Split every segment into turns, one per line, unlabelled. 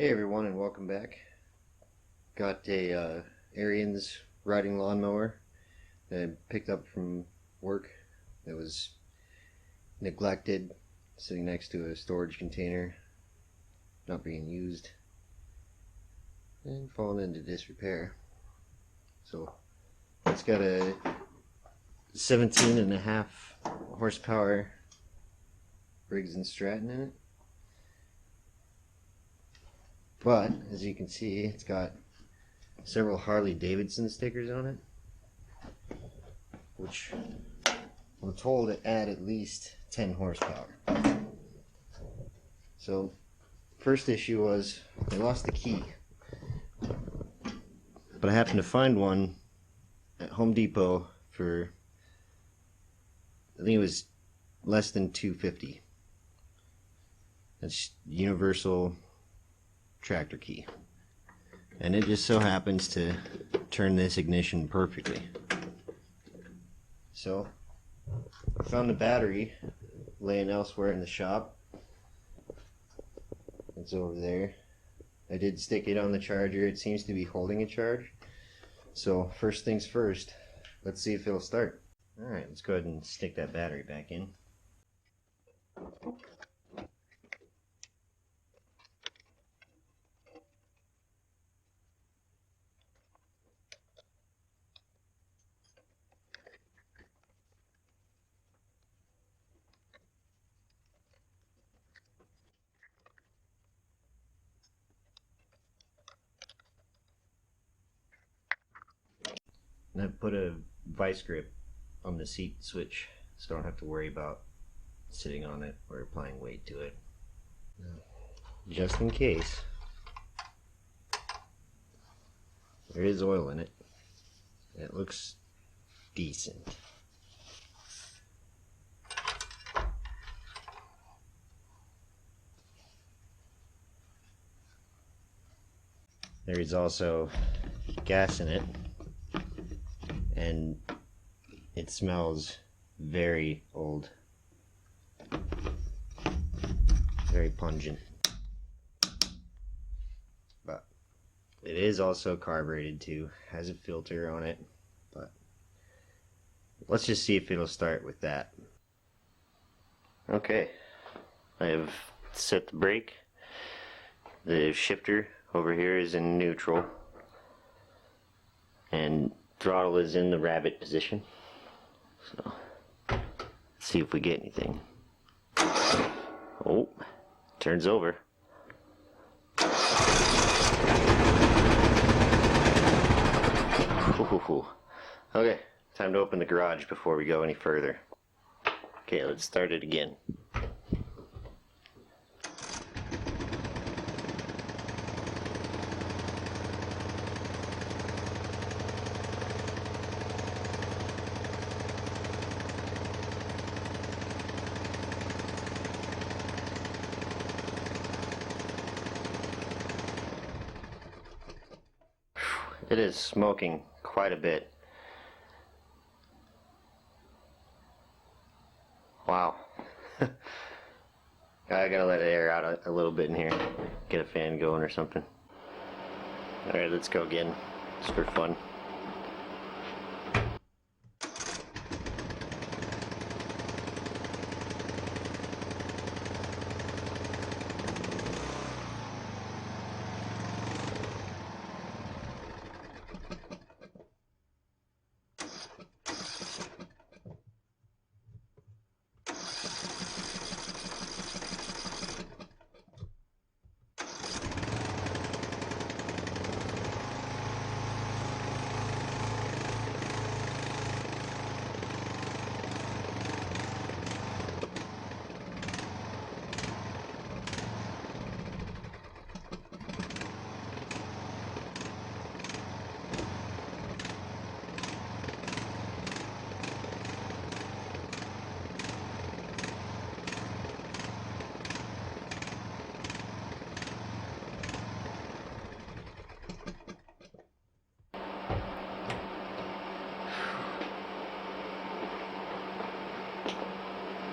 Hey everyone, and welcome back. Got a Ariens riding lawnmower that I picked up from work that was neglected, sitting next to a storage container, not being used, and fallen into disrepair. So it's got a 17.5 horsepower Briggs&Stratton in it. But, as you can see, it's got several Harley-Davidson stickers on it, which I'm told it add at least 10 horsepower. So, first issue was I lost the key. But I happened to find one at Home Depot for, I think it was less than $250. That's universal tractor key, and it just so happens to turn this ignition perfectly. So I found the battery laying elsewhere in the shop. It's over there. I did stick it on the charger. It seems to be holding a charge. So first things first, let's see if it'll start. Alright, let's go ahead and stick that battery back in. And I've put a vice grip on the seat switch, so I don't have to worry about sitting on it or applying weight to it. Just in case, there is oil in it. It looks decent. There is also gas in it, and it smells very old, very pungent. But it is also carbureted too, has a filter on it, but let's just see if it'll start with that. Okay, I have set the brake. The shifter over here is in neutral, and throttle is in the rabbit position. So let's see if we get anything. Oh, turns over. Ooh. Okay, time to open the garage before we go any further. Okay, let's start it again. It is smoking quite a bit. Wow. I gotta let it air out a little bit in here. Get a fan going or something. Alright, let's go again, just for fun.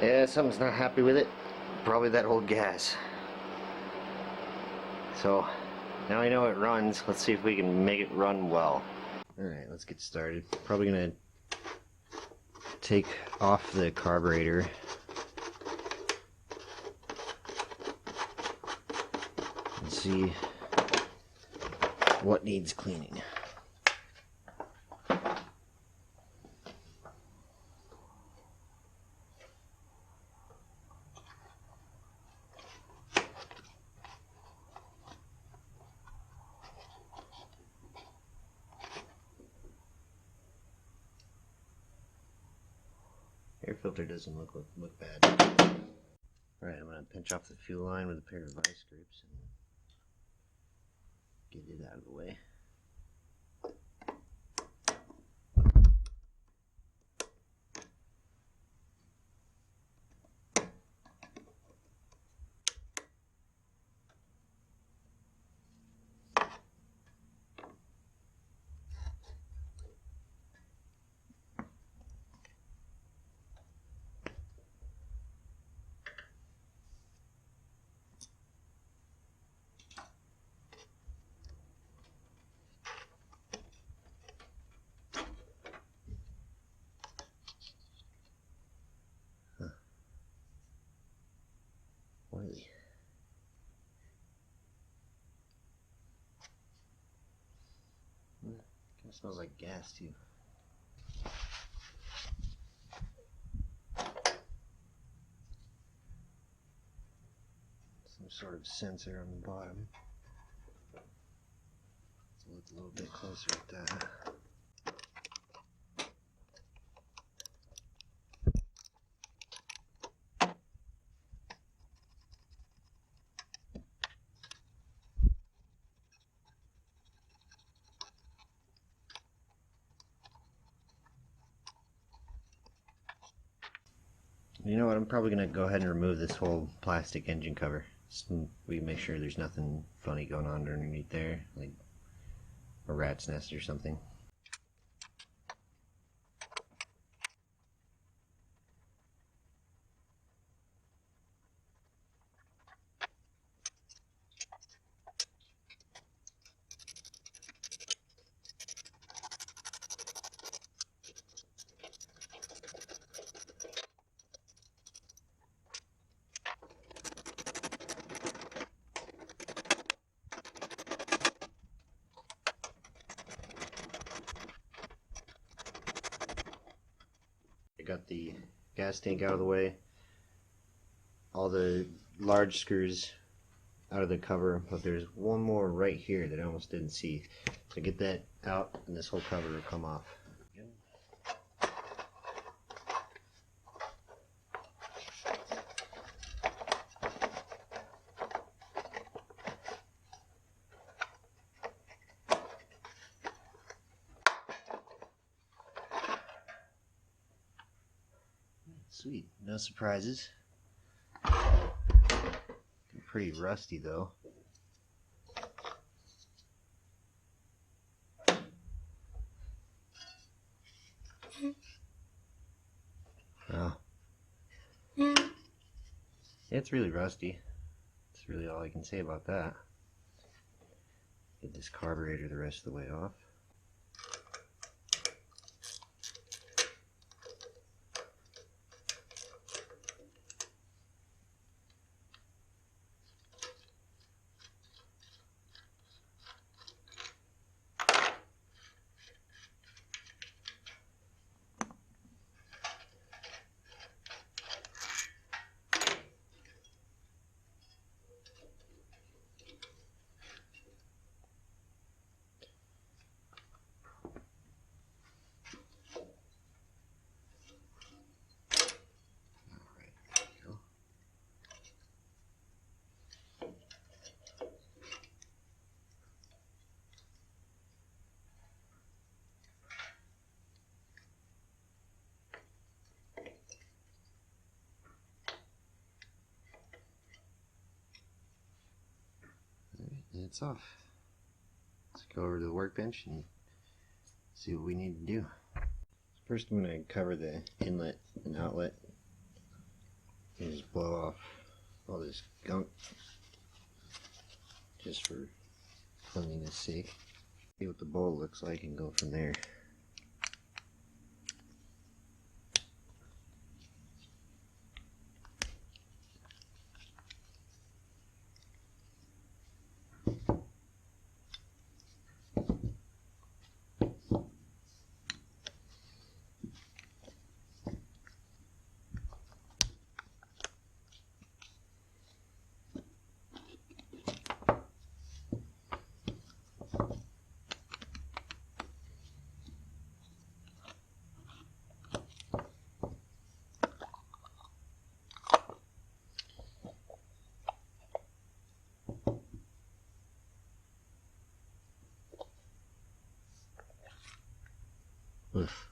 Yeah, something's not happy with it. Probably that old gas. So now I know it runs. Let's see if we can make it run well. Alright, let's get started. Probably gonna take off the carburetor. And see what needs cleaning. Air filter doesn't look bad. Alright, I'm going to pinch off the fuel line with a pair of vice grips and get it out of the way. Really? Kind of smells like gas too. Some sort of sensor on the bottom. Let's look a little bit closer at that. You know what, I'm probably going to go ahead and remove this whole plastic engine cover. So we make sure there's nothing funny going on underneath there, like a rat's nest or something. Got the gas tank out of the way, all the large screws out of the cover, but there's one more right here that I almost didn't see. So get that out and this whole cover will come off. Sweet, no surprises. Pretty rusty though. Oh. It's really rusty. That's really all I can say about that. Get this carburetor the rest of the way off. And it's off. Let's go over to the workbench and see what we need to do. First I'm going to cover the inlet and outlet and just blow off all this gunk. just for cleanliness sake. See what the bowl looks like and go from there. Oof.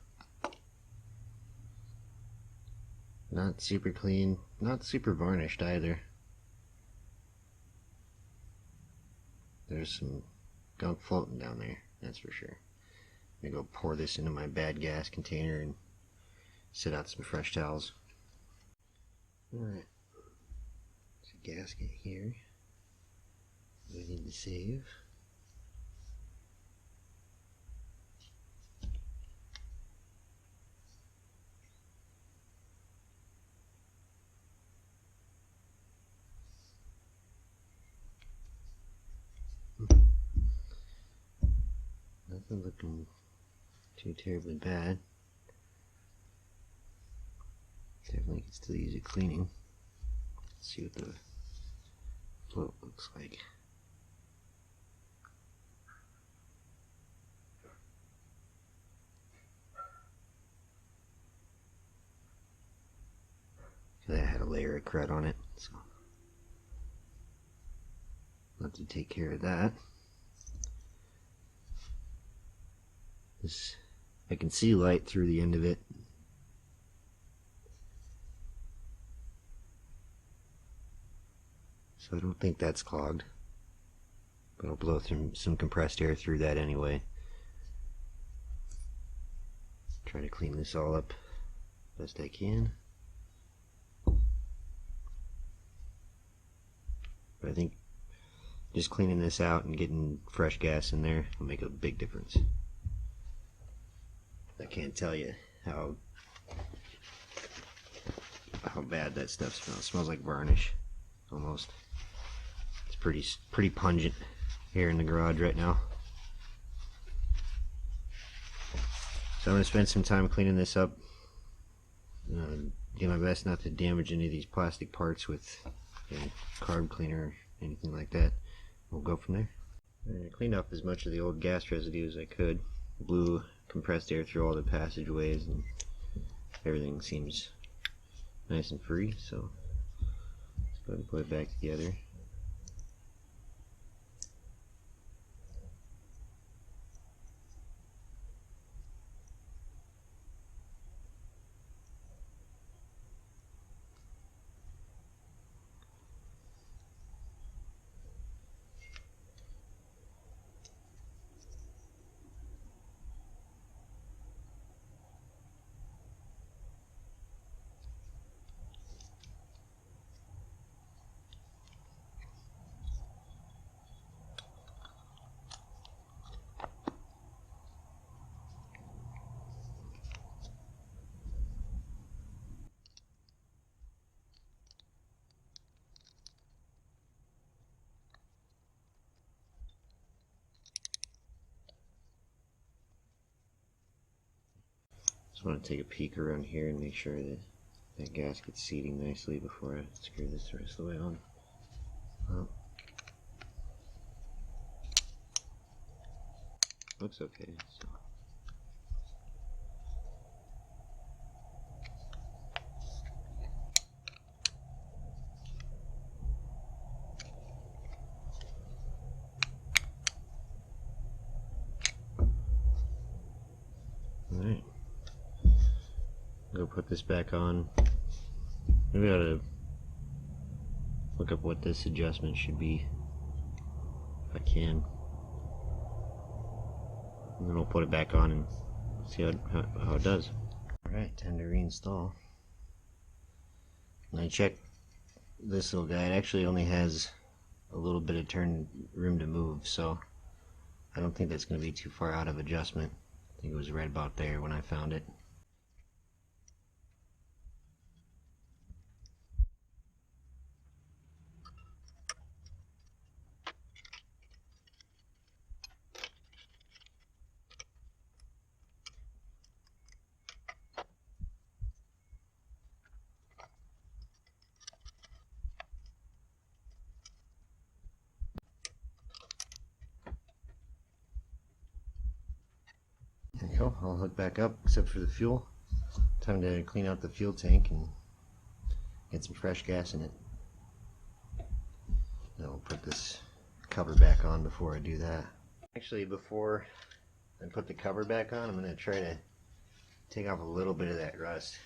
Not super clean, not super varnished either. There's some gunk floating down there, that's for sure. I'm gonna go pour this into my bad gas container and set out some fresh towels. Alright, there's a gasket here we need to save. Nothing looking too terribly bad. Definitely could still use it cleaning. Let's see what the float looks like. That had a layer of crud on it, so I'll have to take care of that. This, I can see light through the end of it. So I don't think that's clogged. But I'll blow some compressed air through that anyway. Try to clean this all up best I can. But I think just cleaning this out and getting fresh gas in there will make a big difference. I can't tell you how bad that stuff smells. It smells like varnish, almost. It's pretty pungent here in the garage right now. So I'm going to spend some time cleaning this up. Do my best not to damage any of these plastic parts with carb cleaner or anything like that. We'll go from there. I cleaned off as much of the old gas residue as I could. Blew compressed air through all the passageways and everything seems nice and free, so let's go ahead and put it back together. Just want to take a peek around here and make sure that that gasket's seating nicely before I screw this the rest of the way on. Well, looks okay. So. Alright. Go put this back on. Maybe I ought to look up what this adjustment should be, if I can. And then we'll put it back on and see how it does. Alright, time to reinstall. And I checked this little guy. It actually only has a little bit of room to move, so I don't think that's going to be too far out of adjustment. I think it was right about there when I found it. There you go, I'll hook back up except for the fuel. Time to clean out the fuel tank and get some fresh gas in it. Then I'll put this cover back on before I do that. Actually, before I put the cover back on, I'm going to try to take off a little bit of that rust.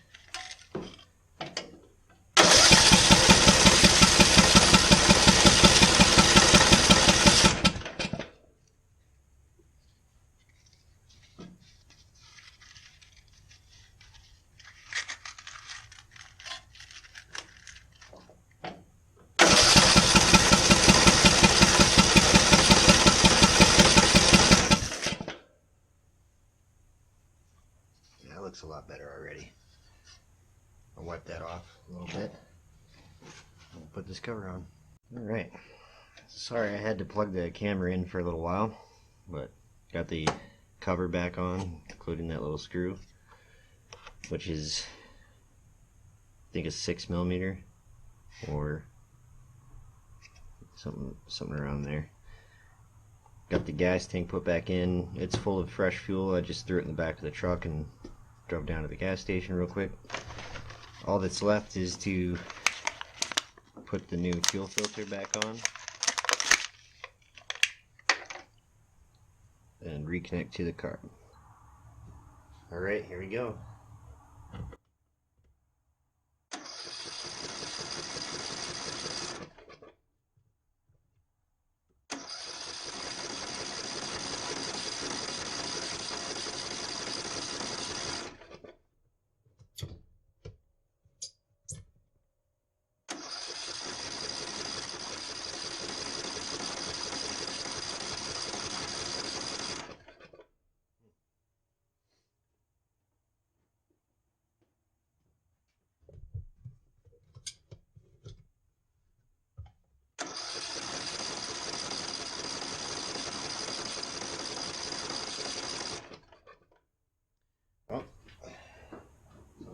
Looks a lot better already. I'll wipe that off a little bit. I'll put this cover on. Alright. Sorry I had to plug the camera in for a little while, but got the cover back on, including that little screw, which is, I think, a 6mm or something around there. Got the gas tank put back in. It's full of fresh fuel. I just threw it in the back of the truck and drove down to the gas station real quick. All that's left is to put the new fuel filter back on and reconnect to the car. Alright, here we go.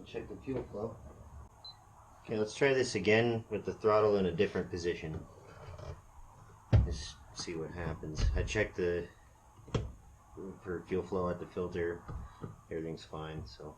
Check the fuel flow. Okay, let's try this again with the throttle in a different position. Just see what happens. I checked for fuel flow at the filter. Everything's fine, so.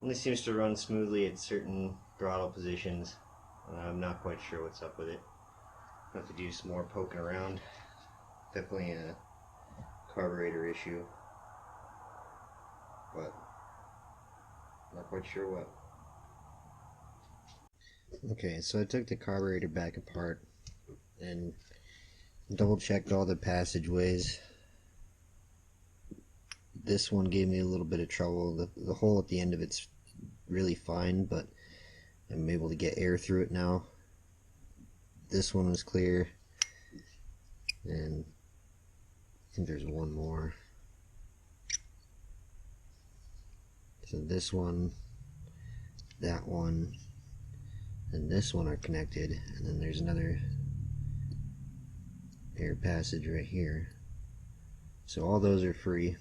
Only seems to run smoothly at certain throttle positions. I'm not quite sure what's up with it. I'll have to do some more poking around. Definitely a carburetor issue, but not quite sure what. Okay, so I took the carburetor back apart and double checked all the passageways. This one gave me a little bit of trouble. The hole at the end of it's really fine, but I'm able to get air through it now. This one was clear, and I think there's one more. So this one, that one, and this one are connected, and then there's another air passage right here. So all those are free.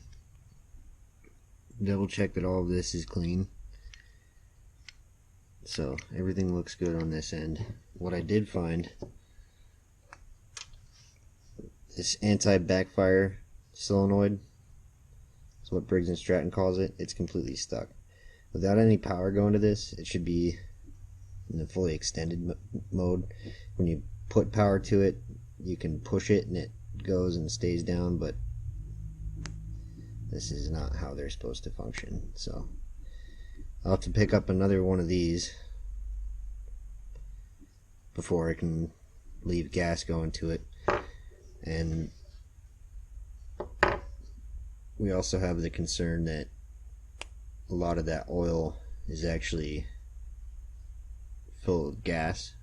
Double check that all of this is clean. So everything looks good on this end. What I did find, this anti-backfire solenoid, is what Briggs&Stratton calls it. It's completely stuck. Without any power going to this, it should be in the fully extended mode. When you put power to it, you can push it and it goes and stays down, but this is not how they're supposed to function. So I'll have to pick up another one of these before I can leave gas going to it. And we also have the concern that a lot of that oil is actually full of gas.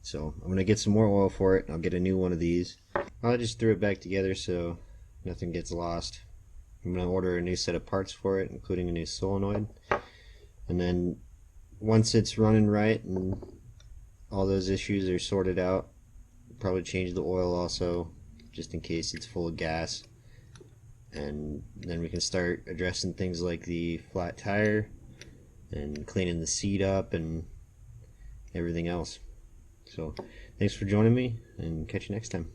So I'm gonna get some more oil for it. I'll get a new one of these. I just threw it back together so nothing gets lost. I'm gonna order a new set of parts for it, including a new solenoid. And then once it's running right and all those issues are sorted out, probably change the oil also, just in case it's full of gas. And then we can start addressing things like the flat tire and cleaning the seat up and everything else. So thanks for joining me, and catch you next time.